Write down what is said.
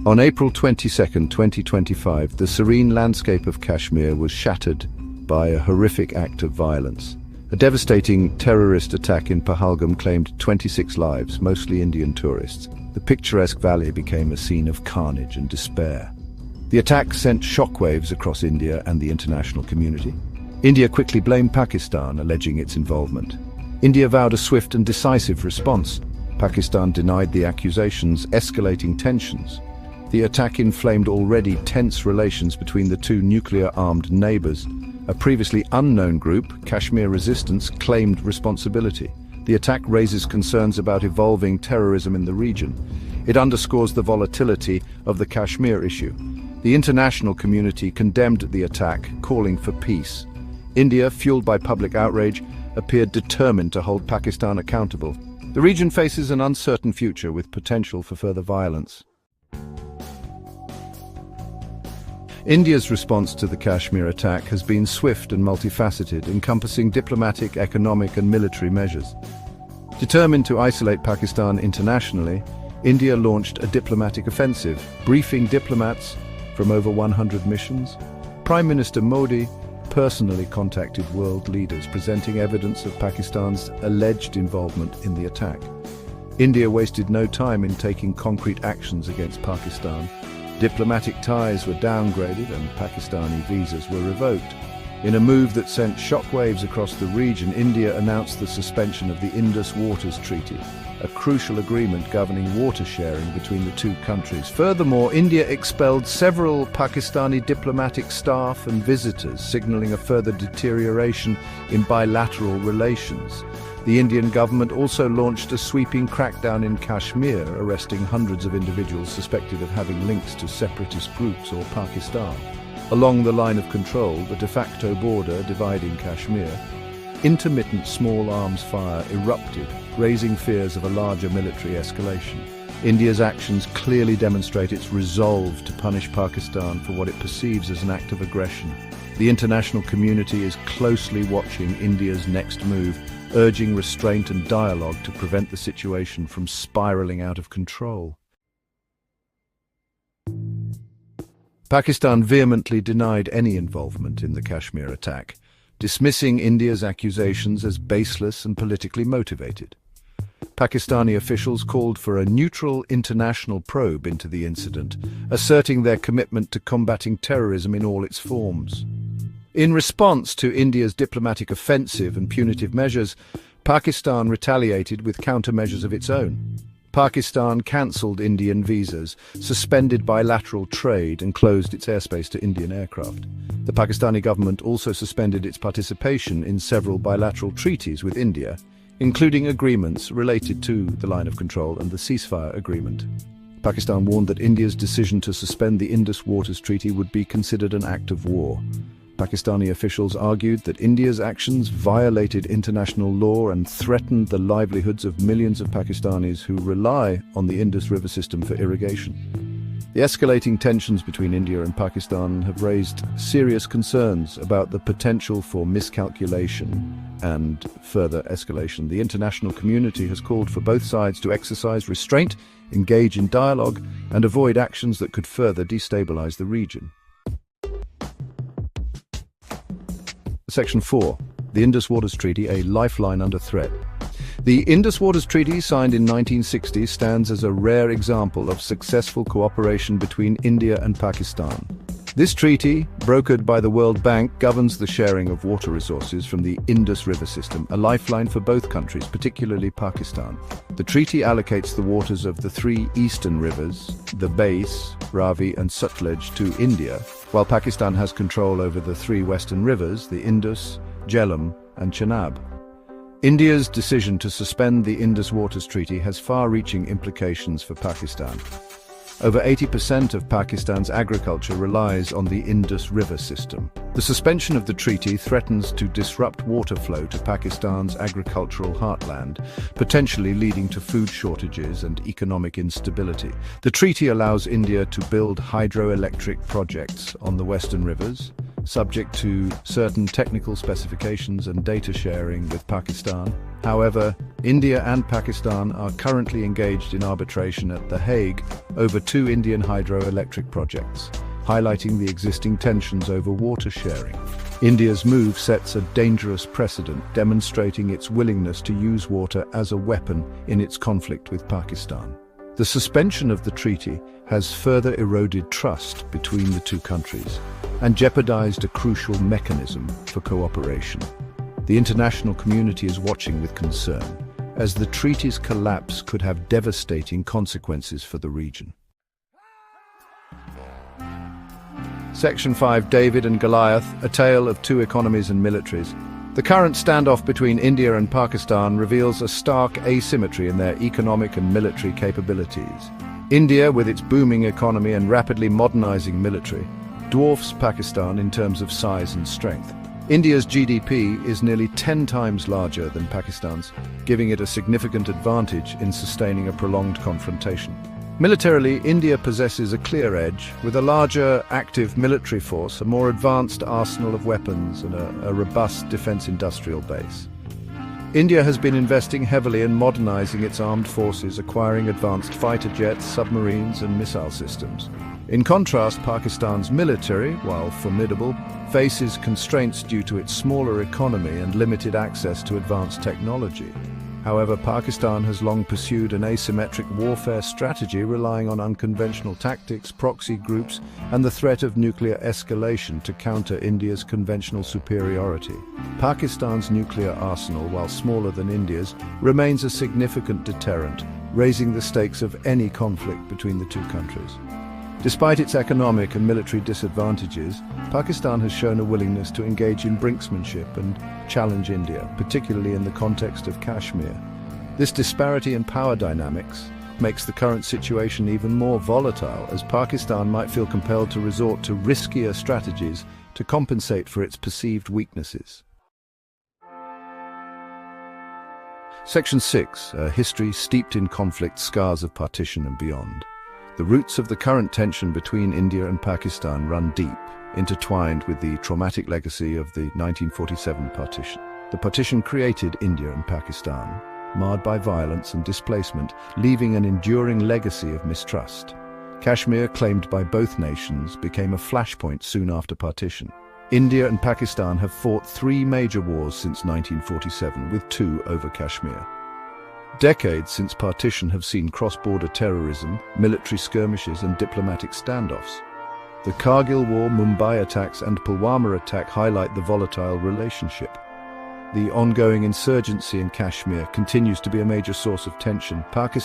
On April 22, 2025, the serene landscape of Kashmir was shattered by a horrific act of violence. A devastating terrorist attack in Pahalgam claimed 26 lives, mostly Indian tourists. The picturesque valley became a scene of carnage and despair. The attack sent shockwaves across India and the international community. India quickly blamed Pakistan, alleging its involvement. India vowed a swift and decisive response. Pakistan denied the accusations, escalating tensions. The attack inflamed already tense relations between the two nuclear-armed neighbors. A previously unknown group, Kashmir Resistance, claimed responsibility. The attack raises concerns about evolving terrorism in the region. It underscores the volatility of the Kashmir issue. The international community condemned the attack, calling for peace. India, fueled by public outrage, appeared determined to hold Pakistan accountable. The region faces an uncertain future with potential for further violence. India's response to the Kashmir attack has been swift and multifaceted, encompassing diplomatic, economic and military measures. Determined to isolate Pakistan internationally, India launched a diplomatic offensive, briefing diplomats from over 100 missions. Prime Minister Modi personally contacted world leaders, presenting evidence of Pakistan's alleged involvement in the attack. India wasted no time in taking concrete actions against Pakistan. Diplomatic ties were downgraded and Pakistani visas were revoked. In a move that sent shockwaves across the region, India announced the suspension of the Indus Waters Treaty, a crucial agreement governing water sharing between the two countries. Furthermore, India expelled several Pakistani diplomatic staff and visitors, signaling a further deterioration in bilateral relations. The Indian government also launched a sweeping crackdown in Kashmir, arresting hundreds of individuals suspected of having links to separatist groups or Pakistan. Along the line of control, the de facto border dividing Kashmir, intermittent small arms fire erupted, raising fears of a larger military escalation. India's actions clearly demonstrate its resolve to punish Pakistan for what it perceives as an act of aggression. The international community is closely watching India's next move, urging restraint and dialogue to prevent the situation from spiraling out of control. Pakistan vehemently denied any involvement in the Kashmir attack, dismissing India's accusations as baseless and politically motivated. Pakistani officials called for a neutral international probe into the incident, asserting their commitment to combating terrorism in all its forms. In response to India's diplomatic offensive and punitive measures, Pakistan retaliated with countermeasures of its own. Pakistan cancelled Indian visas, suspended bilateral trade and closed its airspace to Indian aircraft. The Pakistani government also suspended its participation in several bilateral treaties with India, including agreements related to the line of control and the ceasefire agreement. Pakistan warned that India's decision to suspend the Indus Waters Treaty would be considered an act of war. Pakistani officials argued that India's actions violated international law and threatened the livelihoods of millions of Pakistanis who rely on the Indus River system for irrigation. The escalating tensions between India and Pakistan have raised serious concerns about the potential for miscalculation and further escalation. The international community has called for both sides to exercise restraint, engage in dialogue, and avoid actions that could further destabilize the region. Section 4. The Indus Waters Treaty, a lifeline under threat. The Indus Waters Treaty, signed in 1960, stands as a rare example of successful cooperation between India and Pakistan. This treaty, brokered by the World Bank, governs the sharing of water resources from the Indus River system, a lifeline for both countries, particularly Pakistan. The treaty allocates the waters of the three eastern rivers, the Beas, Ravi and Sutlej, to India, while Pakistan has control over the three western rivers, the Indus, Jhelum and Chenab. India's decision to suspend the Indus Waters Treaty has far-reaching implications for Pakistan. Over 80% of Pakistan's agriculture relies on the Indus River system. The suspension of the treaty threatens to disrupt water flow to Pakistan's agricultural heartland, potentially leading to food shortages and economic instability. The treaty allows India to build hydroelectric projects on the western rivers, subject to certain technical specifications and data sharing with Pakistan. However, India and Pakistan are currently engaged in arbitration at The Hague over two Indian hydroelectric projects, highlighting the existing tensions over water sharing. India's move sets a dangerous precedent, demonstrating its willingness to use water as a weapon in its conflict with Pakistan. The suspension of the treaty has further eroded trust between the two countries and jeopardized a crucial mechanism for cooperation. The international community is watching with concern, as the treaty's collapse could have devastating consequences for the region. Section 5: David and Goliath, a tale of two economies and militaries. The current standoff between India and Pakistan reveals a stark asymmetry in their economic and military capabilities. India, with its booming economy and rapidly modernizing military, dwarfs Pakistan in terms of size and strength. India's GDP is nearly 10 times larger than Pakistan's, giving it a significant advantage in sustaining a prolonged confrontation. Militarily, India possesses a clear edge, with a larger active military force, a more advanced arsenal of weapons, and a robust defense industrial base. India has been investing heavily in modernizing its armed forces, acquiring advanced fighter jets, submarines, and missile systems. In contrast, Pakistan's military, while formidable, faces constraints due to its smaller economy and limited access to advanced technology. However, Pakistan has long pursued an asymmetric warfare strategy, relying on unconventional tactics, proxy groups, and the threat of nuclear escalation to counter India's conventional superiority. Pakistan's nuclear arsenal, while smaller than India's, remains a significant deterrent, raising the stakes of any conflict between the two countries. Despite its economic and military disadvantages, Pakistan has shown a willingness to engage in brinksmanship and challenge India, particularly in the context of Kashmir. This disparity in power dynamics makes the current situation even more volatile, as Pakistan might feel compelled to resort to riskier strategies to compensate for its perceived weaknesses. Section 6: A history steeped in conflict, scars of partition and beyond. The roots of the current tension between India and Pakistan run deep, intertwined with the traumatic legacy of the 1947 partition. The partition created India and Pakistan, marred by violence and displacement, leaving an enduring legacy of mistrust. Kashmir, claimed by both nations, became a flashpoint soon after partition. India and Pakistan have fought 3 major wars since 1947, with 2 over Kashmir. Decades since partition have seen cross-border terrorism, military skirmishes, and diplomatic standoffs. The Kargil War, Mumbai attacks, and Pulwama attack highlight the volatile relationship. The ongoing insurgency in Kashmir continues to be a major source of tension. Pakistan